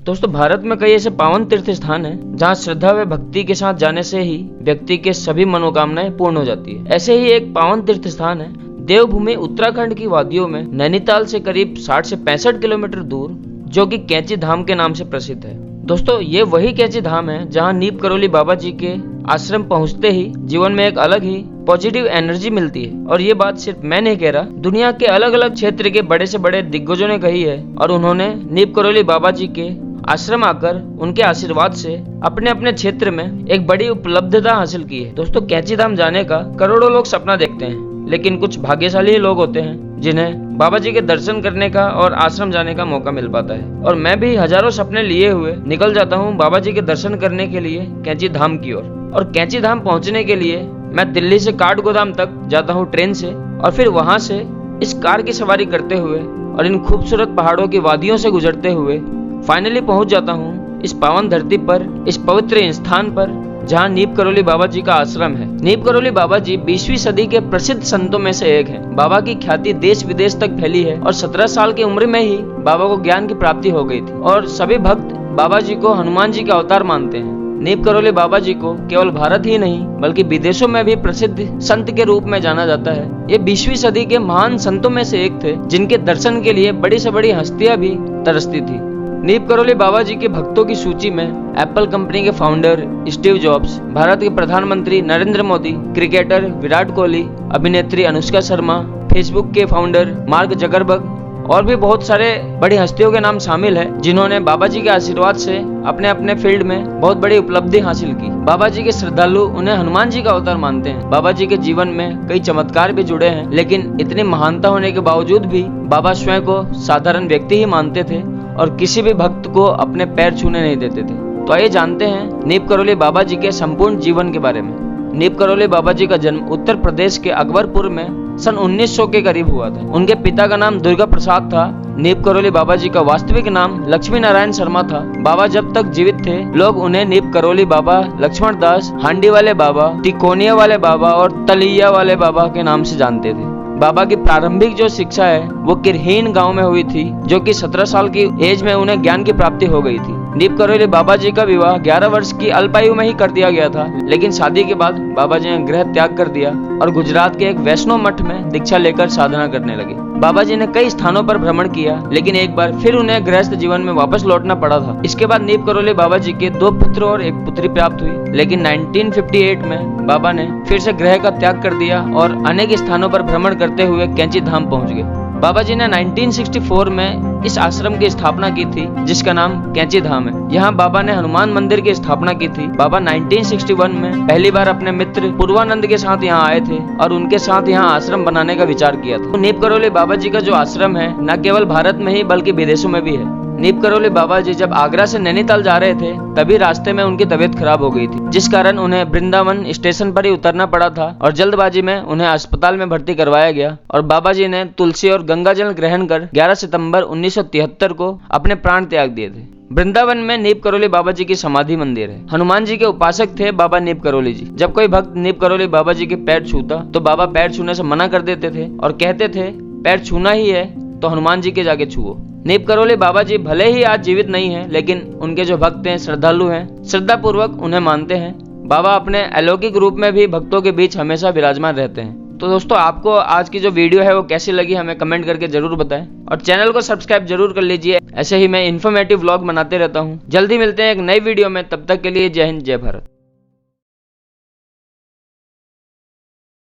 दोस्तों भारत में कई ऐसे पावन तीर्थ स्थान हैं जहां श्रद्धा व भक्ति के साथ जाने से ही व्यक्ति के सभी मनोकामनाएं पूर्ण हो जाती है। ऐसे ही एक पावन तीर्थ स्थान है देवभूमि उत्तराखंड की वादियों में नैनीताल से करीब 60 से 65 किलोमीटर दूर, जो कि कैंची धाम के नाम से प्रसिद्ध है। दोस्तों ये वही कैंची धाम है जहां नीप करोली बाबा जी के आश्रम पहुंचते ही जीवन में एक अलग ही पॉजिटिव एनर्जी मिलती है। और ये बात सिर्फ मैं नहीं कह रहा, दुनिया के अलग अलग क्षेत्र के बड़े से बड़े दिग्गजों ने कही है और उन्होंने नीप करोली बाबा जी के आश्रम आकर उनके आशीर्वाद से अपने अपने क्षेत्र में एक बड़ी उपलब्धता हासिल की है। दोस्तों कैंची धाम जाने का करोड़ों लोग सपना देखते हैं, लेकिन कुछ भाग्यशाली ही लोग होते हैं जिन्हें बाबा जी के दर्शन करने का और आश्रम जाने का मौका मिल पाता है। और मैं भी हजारों सपने लिए हुए निकल जाता हूँ बाबा जी के दर्शन करने के लिए कैंची धाम की ओर। और कैंची धाम पहुँचने के लिए मैं दिल्ली से काठगोदाम तक जाता हूँ ट्रेन से, और फिर वहाँ से इस कार की सवारी करते हुए और इन खूबसूरत पहाड़ों की वादियों से गुजरते हुए फाइनली पहुंच जाता हूं इस पावन धरती पर, इस पवित्र स्थान पर जहां नीप करोली बाबा जी का आश्रम है। नीप करोली बाबा जी 20वीं सदी के प्रसिद्ध संतों में से एक हैं। बाबा की ख्याति देश विदेश तक फैली है और 17 साल की उम्र में ही बाबा को ज्ञान की प्राप्ति हो गई थी और सभी भक्त बाबा जी को हनुमान जी का अवतार मानते हैं। नीप करोली बाबा जी को केवल भारत ही नहीं बल्कि विदेशों में भी प्रसिद्ध संत के रूप में जाना जाता है। ये 20वीं सदी के महान संतों में से एक थे जिनके दर्शन के लिए बड़ी से बड़ी हस्तियां भी तरसती थी। नीप करोली बाबा जी के भक्तों की सूची में एप्पल कंपनी के फाउंडर स्टीव जॉब्स, भारत के प्रधानमंत्री नरेंद्र मोदी, क्रिकेटर विराट कोहली, अभिनेत्री अनुष्का शर्मा, फेसबुक के फाउंडर मार्क जकरबर्ग और भी बहुत सारे बड़ी हस्तियों के नाम शामिल है जिन्होंने बाबा जी के आशीर्वाद से अपने अपने फील्ड में बहुत बड़ी उपलब्धि हासिल की। बाबा जी के श्रद्धालु उन्हें हनुमान जी का अवतार मानते हैं। बाबा जी के जीवन में कई चमत्कार भी जुड़े हैं, लेकिन इतनी महानता होने के बावजूद भी बाबा स्वयं को साधारण व्यक्ति ही मानते थे और किसी भी भक्त को अपने पैर छूने नहीं देते थे। तो आइए जानते हैं नीप करोली बाबा जी के संपूर्ण जीवन के बारे में। नीप करोली बाबा जी का जन्म उत्तर प्रदेश के अकबरपुर में सन 1900 के करीब हुआ था। उनके पिता का नाम दुर्गा प्रसाद था। नीप करोली बाबा जी का वास्तविक नाम लक्ष्मी नारायण शर्मा था। बाबा जब तक जीवित थे लोग उन्हें नीप करोली बाबा, लक्ष्मण दास, हांडी वाले बाबा, तिकोनिया वाले बाबा और तलिया वाले बाबा के नाम से जानते थे। बाबा की प्रारंभिक जो शिक्षा है वो किरहीन गांव में हुई थी, जो कि 17 साल की एज में उन्हें ज्ञान की प्राप्ति हो गई थी। नीप करोली बाबा जी का विवाह 11 वर्ष की अल्पायु में ही कर दिया गया था, लेकिन शादी के बाद बाबा जी ने गृह त्याग कर दिया और गुजरात के एक वैष्णव मठ में दीक्षा लेकर साधना करने लगे। बाबा जी ने कई स्थानों पर भ्रमण किया, लेकिन एक बार फिर उन्हें गृहस्थ जीवन में वापस लौटना पड़ा था। इसके बाद नीप करोली बाबा जी के 2 पुत्र और 1 पुत्री प्राप्त हुई, लेकिन 1958 में बाबा ने फिर से गृह का त्याग कर दिया और अनेक स्थानों पर भ्रमण करते हुए कैंची धाम पहुंच गए। बाबा जी ने 1964 में इस आश्रम की स्थापना की थी जिसका नाम कैंची धाम है। यहाँ बाबा ने हनुमान मंदिर की स्थापना की थी। बाबा 1961 में पहली बार अपने मित्र पूर्वानंद के साथ यहाँ आए थे और उनके साथ यहाँ आश्रम बनाने का विचार किया था। तो नीप करोली बाबा जी का जो आश्रम है न केवल भारत में ही बल्कि विदेशों में भी है। नीप करोली बाबा जी जब आगरा से नैनीताल जा रहे थे तभी रास्ते में उनकी तबीयत खराब हो गई थी, जिस कारण उन्हें वृंदावन स्टेशन पर ही उतरना पड़ा था और जल्दबाजी में उन्हें अस्पताल में भर्ती करवाया गया। और बाबा जी ने तुलसी और गंगा जल ग्रहण कर 11 सितंबर 1973 को अपने प्राण त्याग दिए थे। वृंदावन में नीप करोली बाबा जी की समाधि मंदिर है। हनुमान जी के उपासक थे बाबा नीप करोली जी। जब कोई भक्त नीप करोली बाबा जी के पैर छूता तो बाबा पैर छूने से मना कर देते थे और कहते थे पैर छूना ही है तो हनुमान जी के जाके छुओ। नीप करोली बाबा जी भले ही आज जीवित नहीं हैं, लेकिन उनके जो भक्त हैं, श्रद्धालु हैं, श्रद्धा पूर्वक उन्हें मानते हैं। बाबा अपने अलौकिक रूप में भी भक्तों के बीच हमेशा विराजमान रहते हैं। तो दोस्तों आपको आज की जो वीडियो है वो कैसी लगी हमें कमेंट करके जरूर बताएं और चैनल को सब्सक्राइब जरूर कर लीजिए। ऐसे ही मैं इन्फॉर्मेटिव व्लॉग बनाते रहता हूँ। जल्दी मिलते हैं एक नई वीडियो में, तब तक के लिए जय हिंद जय भारत।